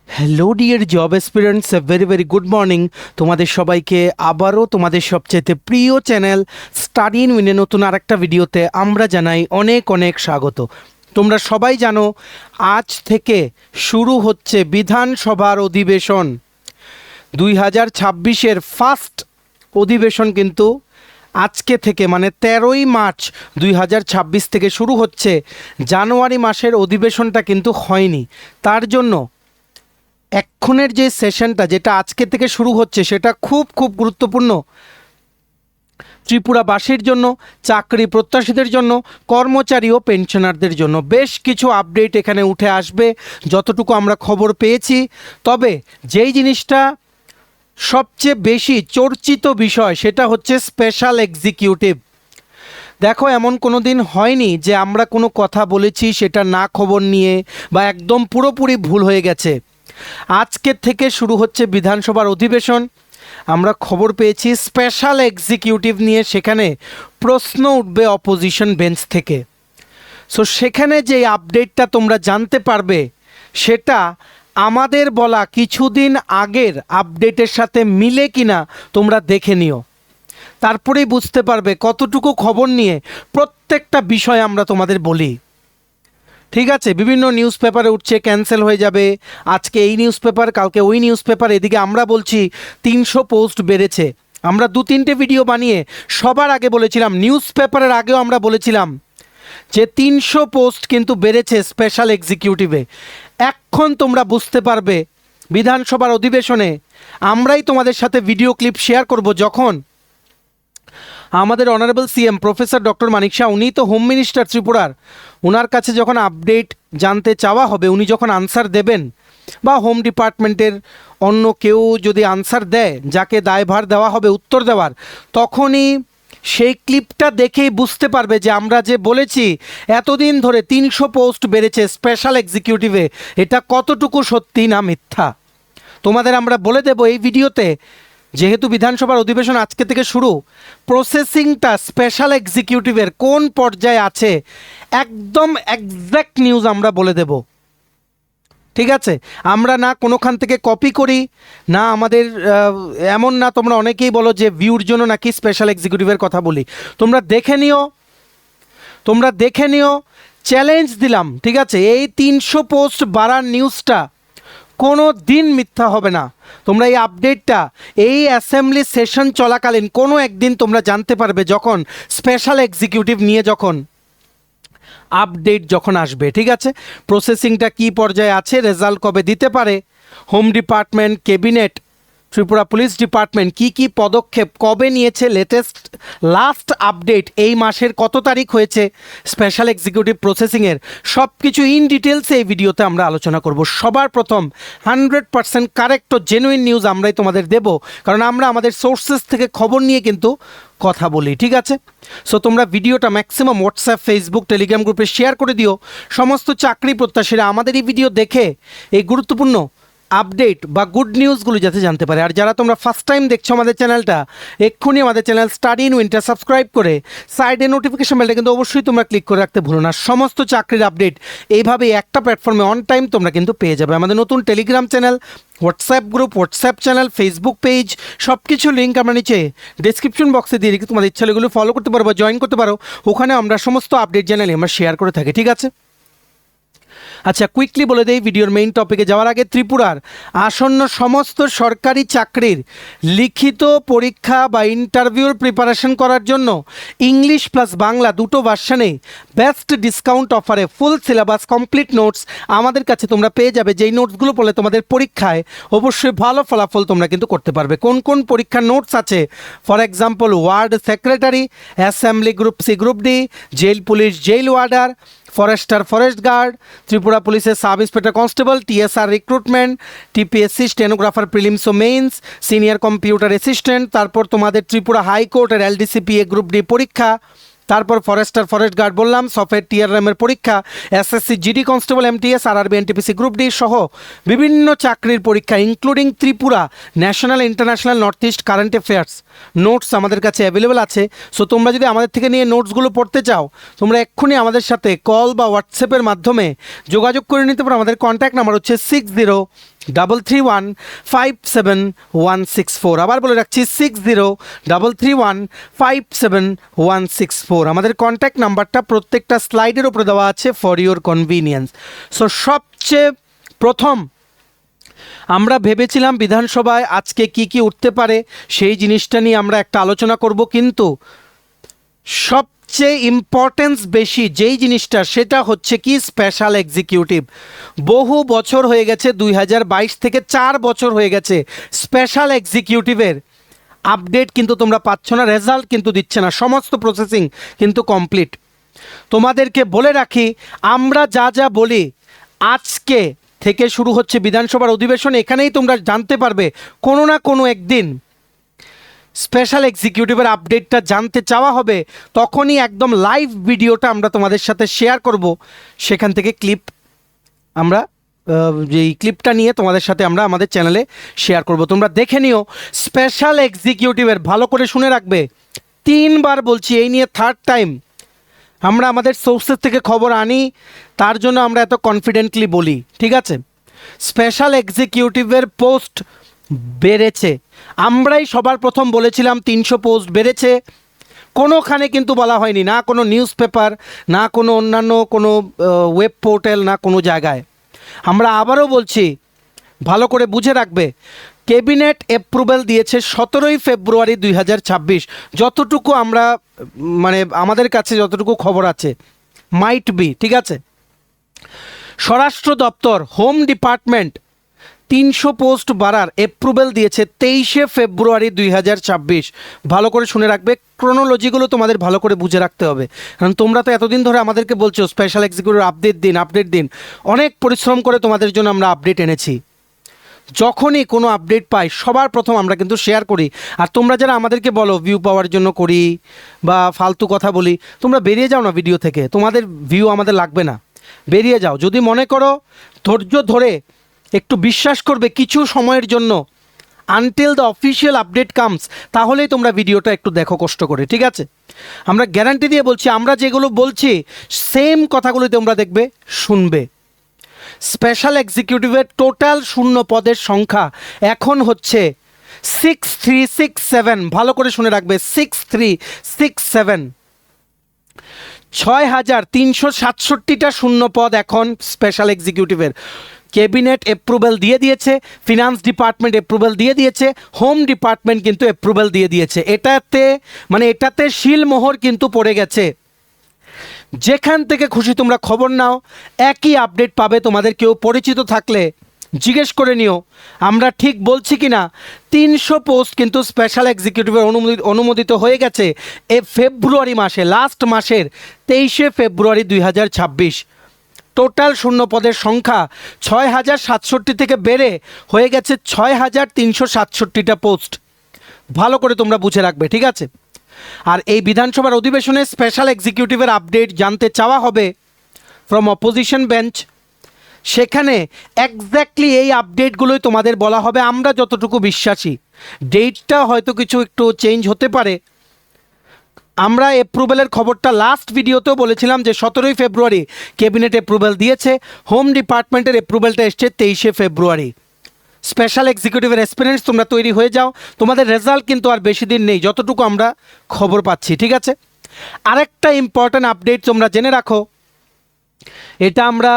Hello dear job aspirants, very very good morning. তোমাদের সবাইকে আবারও তোমাদের সবচেয়ে প্রিয় চ্যানেল স্টাডি ইন উইনে নতুন আরেকটা ভিডিওতে আমরা জানাই অনেক অনেক স্বাগত। তোমরা সবাই জানো আজ থেকে শুরু হচ্ছে বিধানসভার অধিবেশন। 2026-এর ফার্স্ট অধিবেশন কিন্তু আজকে থেকে মানে 13ই মার্চ 2026 থেকে শুরু হচ্ছে। জানুয়ারি মাসের অধিবেশনটা কিন্তু হয়নি, তার জন্য এক্ষণের যে সেশনটা যেটা আজকে থেকে শুরু হচ্ছে সেটা খুব খুব গুরুত্বপূর্ণ ত্রিপুরাবাসীর জন্য, চাকরি প্রত্যাশীদের জন্য, কর্মচারী ও পেনশনারদের জন্য। বেশ কিছু আপডেট এখানে উঠে আসবে যতটুকু আমরা খবর পেয়েছি। তবে যেই জিনিসটা সবচেয়ে বেশি চর্চিত বিষয় সেটা হচ্ছে স্পেশাল এক্সিকিউটিভ। দেখো, এমন কোনো দিন হয়নি যে আমরা কোনো কথা বলেছি সেটা না খবর নিয়ে বা একদম পুরোপুরি ভুল হয়ে গেছে। আজকের থেকে শুরু হচ্ছে বিধানসভার অধিবেশন। আমরা খবর পেয়েছি স্পেশাল এক্সিকিউটিভ নিয়ে সেখানে প্রশ্ন উঠবে অপোজিশন বেঞ্চ থেকে। সো সেখানে যে আপডেটটা তোমরা জানতে পারবে সেটা আমাদের বলা কিছুদিন আগের আপডেটের সাথে মিলে কিনা তোমরা দেখে নিও, তারপরেই বুঝতে পারবে কতটুকু খবর নিয়ে প্রত্যেকটা বিষয় আমরা তোমাদের বলি। ঠিক আছে, বিভিন্ন নিউজ পেপারে উঠছে ক্যান্সেল হয়ে যাবে, আজকে এই নিউজ পেপার কালকে ওই নিউজ পেপার, এদিকে আমরা বলছি 300 পোস্ট বেড়েছে। আমরা 2-3টে ভিডিও বানিয়ে সবার আগে বলেছিলাম, নিউজ পেপারের আগেও আমরা বলেছিলাম যে 300 পোস্ট কিন্তু বেড়েছে স্পেশাল এক্সিকিউটিভে। এখন তোমরা বুঝতে পারবে বিধানসভার অধিবেশনে আমরাই তোমাদের সাথে ভিডিও ক্লিপ শেয়ার করব, যখন আমাদের অনারেবল সিএম প্রফেসর ডক্টর মানিক শাহ, উনি তো হোম মিনিস্টার ত্রিপুরার, ওনার কাছে যখন আপডেট জানতে চাওয়া হবে, উনি যখন আনসার দেবেন বা হোম ডিপার্টমেন্টের অন্য কেউ যদি আনসার দেয়, যাকে দায়ভার দেওয়া হবে উত্তর দেওয়ার, তখনই সেই ক্লিপটা দেখেই বুঝতে পারবে যে আমরা যে বলেছি এতদিন ধরে 300 পোস্ট বেড়েছে স্পেশাল এক্সিকিউটিভে, এটা কতটুকু সত্যি না মিথ্যা তোমাদের আমরা বলে দেব এই ভিডিওতে। যেহেতু বিধানসভার অধিবেশন আজকে থেকে শুরু, প্রসেসিংটা স্পেশাল এক্সিকিউটিভের কোন পর্যায়ে আছে একদম এক্স্যাক্ট নিউজ আমরা বলে দেব। ঠিক আছে, আমরা না কোনোখান থেকে কপি করি না, আমাদের এমন না তোমরা অনেকেই বলো যে ভিউর জন্য নাকি স্পেশাল এক্সিকিউটিভের কথা বলি। তোমরা দেখে নিও, চ্যালেঞ্জ দিলাম। ঠিক আছে, এই 300 পোস্ট বাড়ার নিউজটা কোনো দিন মিথ্যা হবে না। তোমরা এই আপডেটটা এই অ্যাসেম্বলি সেশন চলাকালীন কোনো একদিন তোমরা জানতে পারবে, যখন স্পেশাল এক্সিকিউটিভ নিয়ে যখন আপডেট যখন আসবে। ঠিক আছে, প্রসেসিংটা কী পর্যায়ে আছে, রেজাল্ট কবে দিতে পারে, home department, cabinet, Tripura police department কি কি পদক্ষেপ কবে নিয়েছে, লাস্ট আপডেট এই মাসের কত তারিখ হয়েছে স্পেশাল এক্সিকিউটিভ প্রসেসিংয়ের, সব কিছু ইন ডিটেলসে এই ভিডিওতে আমরা আলোচনা করব। সবার প্রথম 100% কারেক্ট ও জেনুইন নিউজ আমরাই তোমাদের দেব, কারণ আমরা আমাদের সোর্সেস থেকে খবর নিয়ে কিন্তু কথা বলি। ঠিক আছে, সো তোমরা ভিডিওটা ম্যাক্সিমাম হোয়াটসঅ্যাপ, ফেসবুক, টেলিগ্রাম গ্রুপে শেয়ার করে দিও। সমস্ত চাকরি প্রত্যাশীরা আমাদের এই ভিডিও দেখে এই গুরুত্বপূর্ণ আপডেট বা গুড নিউজগুলো যাতে জানতে পারে। আর যারা তোমরা ফার্স্ট টাইম দেখছো আমাদের চ্যানেলটা, এক্ষুনি আমাদের channel study in winter subscribe করে সাইডে নোটিফিকেশন বেলটা কিন্তু অবশ্যই তোমরা ক্লিক করে রাখতে ভুলো না। সমস্ত চাকরির আপডেট এইভাবে একটা প্ল্যাটফর্মে অন টাইম তোমরা কিন্তু পেয়ে যাবে। আমাদের নতুন Telegram channel, WhatsApp group, WhatsApp channel, Facebook page, সব কিছু লিঙ্ক আমরা নিচে ডিসক্রিপশন বক্সে দিয়ে রেখে তোমাদের ইচ্ছা এগুলো ফলো করতে পারো বা জয়েন করতে পারো। ওখানে আমরা সমস্ত আপডেট চ্যানেলে আমরা শেয়ার করে থাকি। ঠিক আছে, আচ্ছা কুইকলি বলে দেই ভিডিওর মেইন টপিকে যাওয়ার আগে, ত্রিপুরার আসন্ন সমস্ত সরকারি চাকরির লিখিত পরীক্ষা বা ইন্টারভিউর প্রিপারেশন করার জন্য ইংলিশ প্লাস বাংলা দুটো ভার্সানে বেস্ট ডিসকাউন্ট অফারে ফুল সিলেবাস কমপ্লিট নোটস আমাদের কাছে তোমরা পেয়ে যাবে। যেই নোটসগুলো পড়লে তোমাদের পরীক্ষায় অবশ্যই ভালো ফলাফল তোমরা কিন্তু করতে পারবে। কোন কোন পরীক্ষার নোটস আছে, for example ward secretary, assembly group C, group D, jail police, jail warder, forester, forest guard, Tripura পুলিশের sub inspector constable, TSR recruitment, TPSC stenographer prelims ও মেইনস, সিনিয়র কম্পিউটার অ্যাসিস্ট্যান্ট, তারপর তোমাদের ত্রিপুরা হাইকোর্টের এলডিসিপিএ গ্রুপ ডি পরীক্ষা, তারপর forester, forest guard বললাম, software টিআরএমের পরীক্ষা, SSC GD constable, MTS, RRB, NTPC group D সহ বিভিন্ন চাকরির পরীক্ষা including Tripura national, international, north east current affairs notes আমাদের কাছে অ্যাভেলেবেল আছে। সো তোমরা যদি আমাদের থেকে নিয়ে নোটসগুলো পড়তে চাও, তোমরা এক্ষুনি আমাদের সাথে কল বা হোয়াটসঅ্যাপের মাধ্যমে যোগাযোগ করে নিতে পারো। আমাদের কন্ট্যাক্ট নাম্বার হচ্ছে 6033157164। আবার বলে রাখছি 6033157164। আমাদের কন্ট্যাক্ট নাম্বারটা প্রত্যেকটা স্লাইডের উপরে দেওয়া আছে ফর ইউর কনভিনিয়েন্স। সো সবচেয়ে প্রথম আমরা ভেবেছিলাম বিধানসভায় আজকে কি কি উঠতে পারে সেই জিনিসটা নিয়ে আমরা একটা আলোচনা করব, কিন্তু সবচেয়ে ইম্পর্টেন্স বেশি যেই জিনিসটা সেটা হচ্ছে কি স্পেশাল এক্সিকিউটিভ। বহু বছর হয়ে গেছে, 2022 থেকে 4 বছর হয়ে গেছে স্পেশাল এক্সিকিউটিভের আপডেট কিন্তু তোমরা পাচ্ছ না, রেজাল্ট কিন্তু দিচ্ছে না, সমস্ত প্রসেসিং কিন্তু কমপ্লিট। তোমাদেরকে বলে রাখি আমরা যা যা বলি আজকে থেকে শুরু হচ্ছে বিধানসভার অধিবেশন, এখানেই তোমরা জানতে পারবে কোনো না কোনো একদিন স্পেশাল এক্সিকিউটিভের আপডেটটা জানতে চাওয়া হবে, তখনই একদম লাইভ ভিডিওটা আমরা তোমাদের সাথে শেয়ার করব। সেখান থেকে ক্লিপ আমরা যেই ক্লিপটা নিয়ে তোমাদের সাথে আমরা আমাদের চ্যানেলে শেয়ার করব, তোমরা দেখে নিও। স্পেশাল এক্সিকিউটিভের ভালো করে শুনে রাখবে, 3বার বলছি, এই নিয়ে 3rd টাইম আমরা আমাদের সোর্সেস থেকে খবর আনি, তার জন্য আমরা এত কনফিডেন্টলি বলি, ঠিক আছে? স্পেশাল এক্সিকিউটিভের পোস্ট বেড়েছে, আমরাই সবার প্রথম বলেছিলাম 300 পোস্ট বেড়েছে। কোনোখানে কিন্তু বলা হয়নি, না কোনো নিউজ পেপার, না কোনো অন্যান্য কোনো ওয়েব পোর্টাল, না কোনো জায়গায়। আমরা আবারও বলছি, ভালো করে বুঝে রাখবে, ক্যাবিনেট অ্যাপ্রুভেল দিয়েছে 17ই ফেব্রুয়ারি 2026, যতটুকু আমরা মানে আমাদের কাছে যতটুকু খবর আছে, মাইট বি, ঠিক আছে? স্বরাষ্ট্র দপ্তর, হোম ডিপার্টমেন্ট 300 পোস্ট বাড়ার অ্যাপ্রুভেল দিয়েছে 23শে ফেব্রুয়ারি 2026। ভালো করে শুনে রাখবে, ক্রোনোলজিগুলো তোমাদের ভালো করে বুঝে রাখতে হবে, কারণ তোমরা তো এতদিন ধরে আমাদেরকে বলছো স্পেশাল এক্সিকিউটিভ আপডেট দিন। অনেক পরিশ্রম করে তোমাদের জন্য আমরা আপডেট এনেছি। যখনই কোনো আপডেট পাই সবার প্রথম আমরা কিন্তু শেয়ার করি। আর তোমরা যারা আমাদেরকে বলো ভিউ পাওয়ার জন্য করি বা ফালতু কথা বলি, তোমরা বেরিয়ে যাও না ভিডিও থেকে, তোমাদের ভিউ আমাদের লাগবে না, বেরিয়ে যাও। যদি মনে করো ধৈর্য ধরে একটু বিশ্বাস করবে কিছু সময়ের জন্য, until the official update comes, তাহলেই তোমরা ভিডিওটা একটু দেখো কষ্ট করে, ঠিক আছে? আমরা গ্যারান্টি দিয়ে বলছি, আমরা যেগুলো বলছি সেম কথাগুলো তোমরা দেখবে, শুনবে। স্পেশাল এক্সিকিউটিভের টোটাল শূন্য পদের সংখ্যা এখন হচ্ছে 6367। ভালো করে শুনে রাখবে, 6367। 6367টা শূন্য পদ এখন স্পেশাল এক্সিকিউটিভের। ক্যাবিনেট অ্যাপ্রুভেল দিয়ে দিয়েছে, ফিনান্স ডিপার্টমেন্ট অ্যাপ্রুভেল দিয়ে দিয়েছে, হোম ডিপার্টমেন্ট কিন্তু অ্যাপ্রুভেল দিয়ে দিয়েছে। এটাতে শিলমোহর কিন্তু পড়ে গেছে। যেখান থেকে খুশি তোমরা খবর নাও, একই আপডেট পাবে। তোমাদের কেউ পরিচিত থাকলে জিজ্ঞেস করে নিও আমরা ঠিক বলছি কি না। 300 পোস্ট কিন্তু স্পেশাল এক্সিকিউটিভের অনুমোদিত হয়ে গেছে ফেব্রুয়ারি মাসে, লাস্ট মাসের 23শে ফেব্রুয়ারি 2026। টোটাল শূন্য পদের সংখ্যা 6067 থেকে বেড়ে হয়ে গেছে 6367টা পোস্ট। ভালো করে তোমরা বুঝে রাখবে, ঠিক আছে? আর এই বিধানসভার অধিবেশনে স্পেশাল এক্সিকিউটিভের আপডেট জানতে চাওয়া হবে ফ্রম অপোজিশন বেঞ্চ। সেখানে এক্স্যাক্টলি এই আপডেটগুলোই তোমাদের বলা হবে, আমরা যতটুকু বিশ্বাসী। ডেটটা হয়তো কিছু একটু চেঞ্জ হতে পারে। আমরা অ্যাপ্রুভেলের খবরটা লাস্ট ভিডিওতেও বলেছিলাম যে 17ই ফেব্রুয়ারি ক্যাবিনেট অ্যাপ্রুভেল দিয়েছে, হোম ডিপার্টমেন্টের অ্যাপ্রুভেলটা এসছে 23শে ফেব্রুয়ারি। স্পেশাল এক্সিকিউটিভের এক্সপিরিয়েন্স তোমরা তৈরি হয়ে যাও, তোমাদের রেজাল্ট কিন্তু আর বেশি দিন নেই যতটুকু আমরা খবর পাচ্ছি, ঠিক আছে? আরেকটা ইম্পর্ট্যান্ট আপডেট তোমরা জেনে রাখো, এটা আমরা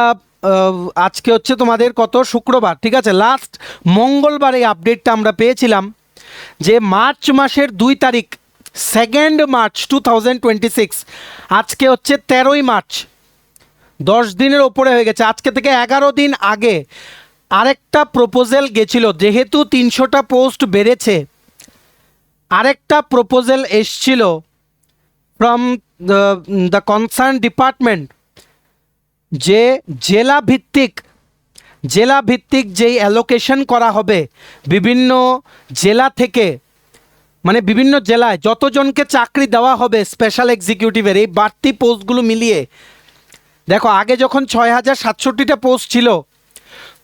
আজকে হচ্ছে তোমাদের কত, শুক্রবার, ঠিক আছে? লাস্ট মঙ্গলবার এই আপডেটটা আমরা পেয়েছিলাম যে মার্চ মাসের 2 তারিখ, 2 মার্চ 2026, আজকে হচ্ছে 13ই মার্চ, 10 দিনের ওপরে হয়ে গেছে। আজকে থেকে 11 দিন আগে আরেকটা প্রপোজাল গেছিল, যেহেতু 300টা পোস্ট বেড়েছে, আরেকটা প্রপোজাল এসছিল ফ্রম দ্য কনসার্ন ডিপার্টমেন্ট, যে জেলা ভিত্তিক যেই অ্যালোকেশন করা হবে বিভিন্ন জেলা থেকে, মানে বিভিন্ন জেলায় যতজনকে চাকরি দেওয়া হবে স্পেশাল এক্সিকিউটিভের এই বাড়তি পোস্টগুলো মিলিয়ে। দেখো আগে যখন 6067টা পোস্ট ছিল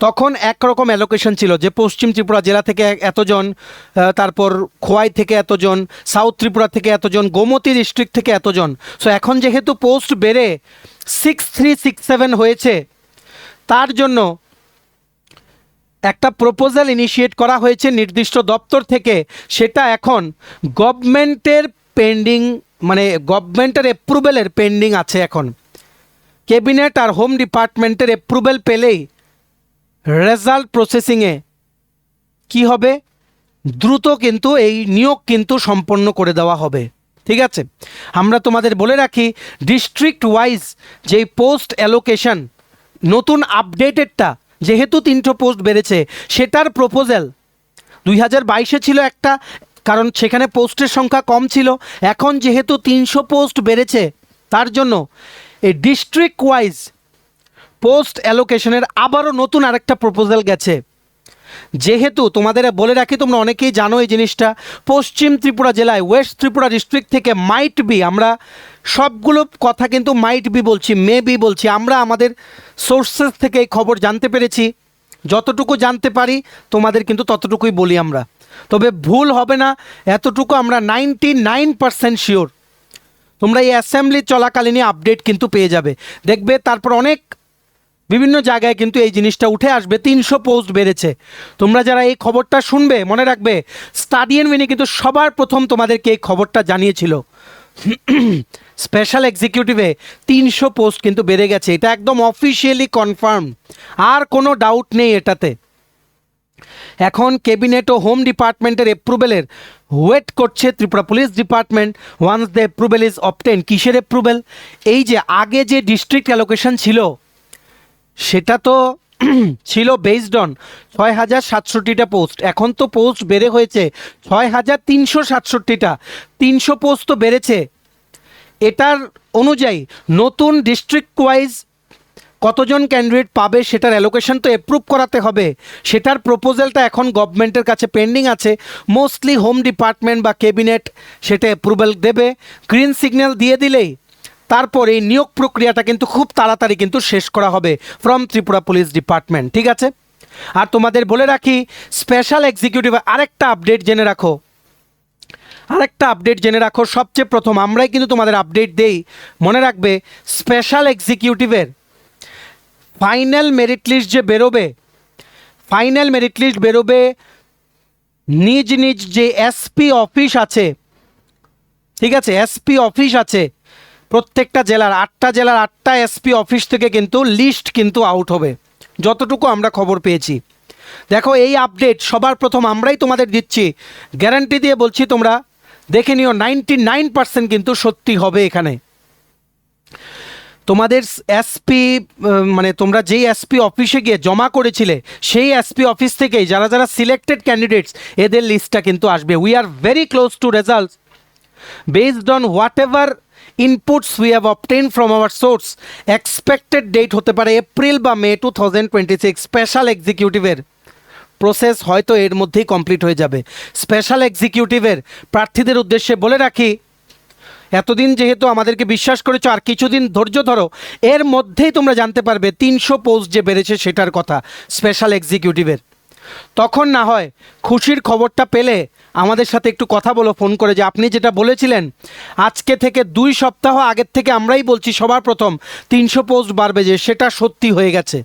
তখন একরকম অ্যালোকেশন ছিল, যে পশ্চিম ত্রিপুরা জেলা থেকে এতজন, তারপর খোয়াই থেকে এতজন, সাউথ ত্রিপুরা থেকে এতজন, গোমতী ডিস্ট্রিক্ট থেকে এতজন। সো এখন যেহেতু পোস্ট বেড়ে 6367 হয়েছে, তার জন্য একটা প্রপোজাল ইনিশিয়েট করা হয়েছে নির্দিষ্ট দপ্তর থেকে, সেটা এখন গভর্নমেন্টের পেন্ডিং, মানে গভর্নমেন্টের অ্যাপ্রুভেলের পেন্ডিং আছে। এখন ক্যাবিনেট আর হোম ডিপার্টমেন্টের অ্যাপ্রুভেল পেলেই রেজাল্ট প্রসেসিংয়ে কি হবে, দ্রুত কিন্তু এই নিয়োগ কিন্তু সম্পন্ন করে দেওয়া হবে। ঠিক আছে, আমরা তোমাদের বলে রাখি ডিস্ট্রিক্ট ওয়াইজ যেই পোস্ট অ্যালোকেশন নতুন আপডেটেডটা, যেহেতু 300 পোস্ট বেড়েছে, সেটার প্রপোজাল 2022-এ ছিল একটা, কারণ সেখানে পোস্টের সংখ্যা কম ছিল। এখন যেহেতু 300 পোস্ট বেড়েছে, তার জন্য এই ডিস্ট্রিক্ট ওয়াইজ পোস্ট অ্যালোকেশনের আবারও নতুন আরেকটা প্রপোজাল গেছে। যেহেতু তোমাদের বলে রাখি, তোমরা অনেকেই জানো এই জিনিসটা, পশ্চিম ত্রিপুরা জেলায় ওয়েস্ট ত্রিপুরা ডিস্ট্রিক্ট থেকে মাইট বি, আমরা সবগুলো কথা কিন্তু মাইট বি বলছি, মে বি বলছি, আমরা আমাদের সোর্সেস থেকে এই খবর জানতে পেরেছি। যতটুকু জানতে পারি তোমাদের কিন্তু ততটুকুই বলি আমরা, তবে ভুল হবে না এতটুকু আমরা 99% শিওর। তোমরা এই অ্যাসেম্বলি চলাকালীনই আপডেট কিন্তু পেয়ে যাবে, দেখবে তারপর অনেক বিভিন্ন জায়গায় কিন্তু এই জিনিসটা উঠে আসবে, 300 পোস্ট বেড়েছে। তোমরা যারা এই খবরটা শুনবে, মনে রাখবে স্টাডি এন্ড উইনে কিন্তু সবার প্রথম তোমাদেরকে এই খবরটা জানিয়েছিল। স্পেশাল এক্সিকিউটিভে 300 পোস্ট কিন্তু বেড়ে গেছে, এটা একদম অফিসিয়ালি কনফার্ম, আর কোনো ডাউট নেই এটাতে। এখন ক্যাবিনেট ও হোম ডিপার্টমেন্টের অ্যাপ্রুভেলের ওয়েট করছে Tripura police department. Once the approval is obtain, কিসের অ্যাপ্রুভেল? এই যে আগে যে ডিস্ট্রিক্ট অ্যালোকেশন ছিল, সেটা তো ছিল বেসড অন 6067টা পোস্ট। এখন তো পোস্ট বেড়ে হয়েছে 6367টা, 300 পোস্ট তো বেড়েছে। এটার অনুযায়ী নতুন ডিস্ট্রিক্ট ওয়াইজ কতজন ক্যান্ডিডেট পাবে সেটার অ্যালোকেশন তো অ্যাপ্রুভ করাতে হবে, সেটার প্রপোজালটা এখন গভর্নমেন্টের কাছে পেন্ডিং আছে। মোস্টলি হোম ডিপার্টমেন্ট বা ক্যাবিনেট সেটা অ্যাপ্রুভাল দেবে, গ্রিন সিগন্যাল দিয়ে দিলেই তারপর এই নিয়োগ প্রক্রিয়াটা কিন্তু খুব তাড়াতাড়ি কিন্তু শেষ করা হবে ফ্রম ত্রিপুরা পুলিশ ডিপার্টমেন্ট। ঠিক আছে, আর তোমাদের বলে রাখি স্পেশাল এক্সিকিউটিভ আরেকটা আপডেট জেনে রাখো, সবচেয়ে প্রথম আমরাই কিন্তু তোমাদের আপডেট দেই, মনে রাখবে স্পেশাল এক্সিকিউটিভের ফাইনাল মেরিট লিস্ট যে বেরোবে, নিজ নিজ যে এসপি অফিস আছে, ঠিক আছে, এসপি অফিস আছে প্রত্যেকটা জেলার, 8টা জেলার 8টা এসপি অফিস থেকে কিন্তু লিস্ট কিন্তু আউট হবে, যতটুকু আমরা খবর পেয়েছি। দেখো এই আপডেট সবার প্রথম আমরাই তোমাদের দিচ্ছি, গ্যারান্টি দিয়ে বলছি, তোমরা দেখে নিও 99% কিন্তু সত্যি হবে। এখানে তোমাদের এসপি, মানে তোমরা যেই এসপি অফিসে গিয়ে জমা করেছিলে, সেই এসপি অফিস থেকেই যারা যারা সিলেক্টেড ক্যান্ডিডেটস, এদের লিস্টটা কিন্তু আসবে। We are very close to results based on whatever inputs we have obtain from our source. Expected date হতে পারে এপ্রিল বা মে 2026। স্পেশাল এক্সিকিউটিভের প্রসেস হয়তো এর মধ্যেই কমপ্লিট হয়ে যাবে। স্পেশাল এক্সিকিউটিভের প্রার্থীদের উদ্দেশ্যে বলে রাখি, এতদিন যেহেতু আমাদেরকে বিশ্বাস করেছো, আর কিছুদিন ধৈর্য ধরো, এর মধ্যেই তোমরা জানতে পারবে 300 পোস্ট যে বেড়েছে সেটার কথা স্পেশাল এক্সিকিউটিভের। তখন না হয় খুশির খবরটা পেলে আমাদের সাথে একটু কথা বলো ফোন করে, যে আপনি যেটা বলেছিলেন আজকে থেকে 2 সপ্তাহ আগের থেকে আমরাই বলছি সবার প্রথম 300 পোস্ট বাড়বে, যে সেটা সত্যি হয়ে গেছে।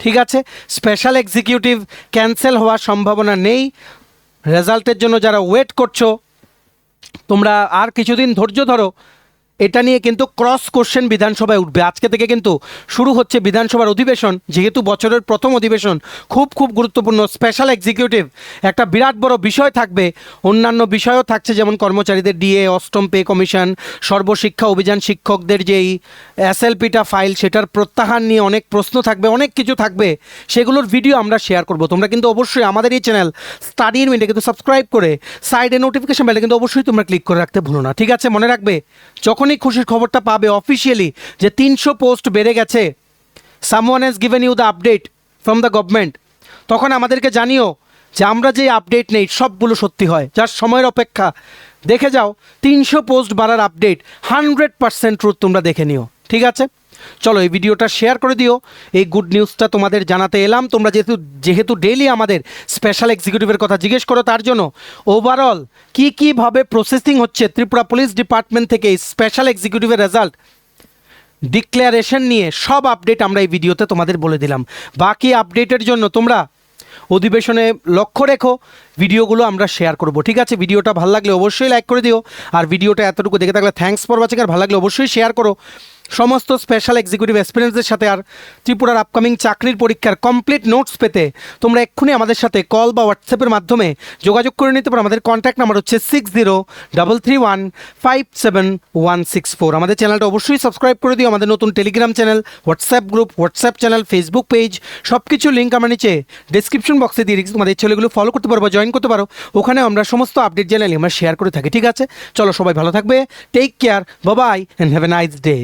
ঠিক আছে, স্পেশাল এক্সিকিউটিভ ক্যান্সেল হওয়ার সম্ভাবনা নেই। রেজাল্টের জন্য যারা ওয়েট করছো, তোমরা আর কিছুদিন ধৈর্য ধরো। এটা নিয়ে কিন্তু ক্রস কোশ্চেন বিধানসভায় উঠবে। আজকে থেকে কিন্তু শুরু হচ্ছে বিধানসভার অধিবেশন, যেহেতু বছরের প্রথম অধিবেশন, খুব খুব গুরুত্বপূর্ণ। স্পেশাল এক্সিকিউটিভ একটা বিরাট বড় বিষয় থাকবে, অন্যান্য বিষয়ও থাকছে, যেমন কর্মচারীদের ডিএ, অষ্টম পে কমিশন, সর্বশিক্ষা অভিযান শিক্ষকদের যেই এসএলপিটা ফাইল, সেটার প্রত্যাহার নিয়ে অনেক প্রশ্ন থাকবে, অনেক কিছু থাকবে। সেগুলোর ভিডিও আমরা শেয়ার করব। তোমরা কিন্তু অবশ্যই আমাদের এই চ্যানেল স্টাডি ইন উইনে কিন্তু সাবস্ক্রাইব করে সাইডে নোটিফিকেশন বেলে কিন্তু অবশ্যই তোমরা ক্লিক করে রাখতে ভুলো না। ঠিক আছে, মনে রাখবে যখন এই খুশির খবরটা পাবে অফিসিয়ালি যে 300 পোস্ট বেড়ে গেছে, someone has given you the update from the government, তখন আমাদেরকে জানিও যে আমরা যে আপডেট নেই সবগুলো সত্যি হয়, যার সময়ের অপেক্ষা। দেখে যাও 300 পোস্ট বাড়ার আপডেট 100% ট্রুথ, তোমরা দেখে নিও। ঠিক আছে, চলো এই ভিডিওটা শেয়ার করে দিও। এই গুড নিউজটা তোমাদের জানাতে এলাম। তোমরা যেহেতু ডেইলি আমাদের স্পেশাল এক্সিকিউটিভের কথা জিজ্ঞেস করো, তার জন্য ওভারঅল কীভাবে প্রসেসিং হচ্ছে ত্রিপুরা পুলিশ ডিপার্টমেন্ট থেকে স্পেশাল এক্সিকিউটিভের রেজাল্ট ডিক্লারেশন নিয়ে সব আপডেট আমরা এই ভিডিওতে তোমাদের বলে দিলাম। বাকি আপডেটের জন্য তোমরা অধিবেশনে লক্ষ্য রেখো, ভিডিওগুলো আমরা শেয়ার করব। ঠিক আছে, ভিডিওটা ভালো লাগলে অবশ্যই লাইক করে দিও, আর ভিডিওটা এতটুকু দেখে থাকলে থ্যাঙ্কস ফর ওয়াচিং, আর ভালো লাগলে অবশ্যই শেয়ার করো সমস্ত স্পেশাল এক্সিকিউটিভ অ্যাসপিরেন্টসদের সাথে। আর ত্রিপুরার আপকামিং চাকরির পরীক্ষার কমপ্লিট নোটস পেতে তোমরা এক্ষুনি আমাদের সাথে কল বা হোয়াটসঅ্যাপের মাধ্যমে যোগাযোগ করে নিতে পারো। আমাদের কন্ট্যাক্ট নাম্বার হচ্ছে 6033157164। আমাদের চ্যানেলটা অবশ্যই সাবস্ক্রাইব করে দিও। আমাদের নতুন Telegram channel, WhatsApp group, WhatsApp channel, Facebook page, সব কিছুর লিঙ্ক আমরা নিচে ডিসক্রিপশন বক্সে দিয়ে রেখেছি। তোমাদের ছেলেগুলো ফলো করতে পারো বা জয়েন করতে পারো, ওখানে আমরা সমস্ত আপডেট চ্যানেল আমরা শেয়ার করে থাকি। ঠিক আছে, চলো সবাই ভালো থাকবে, take care, bye bye and have a nice day.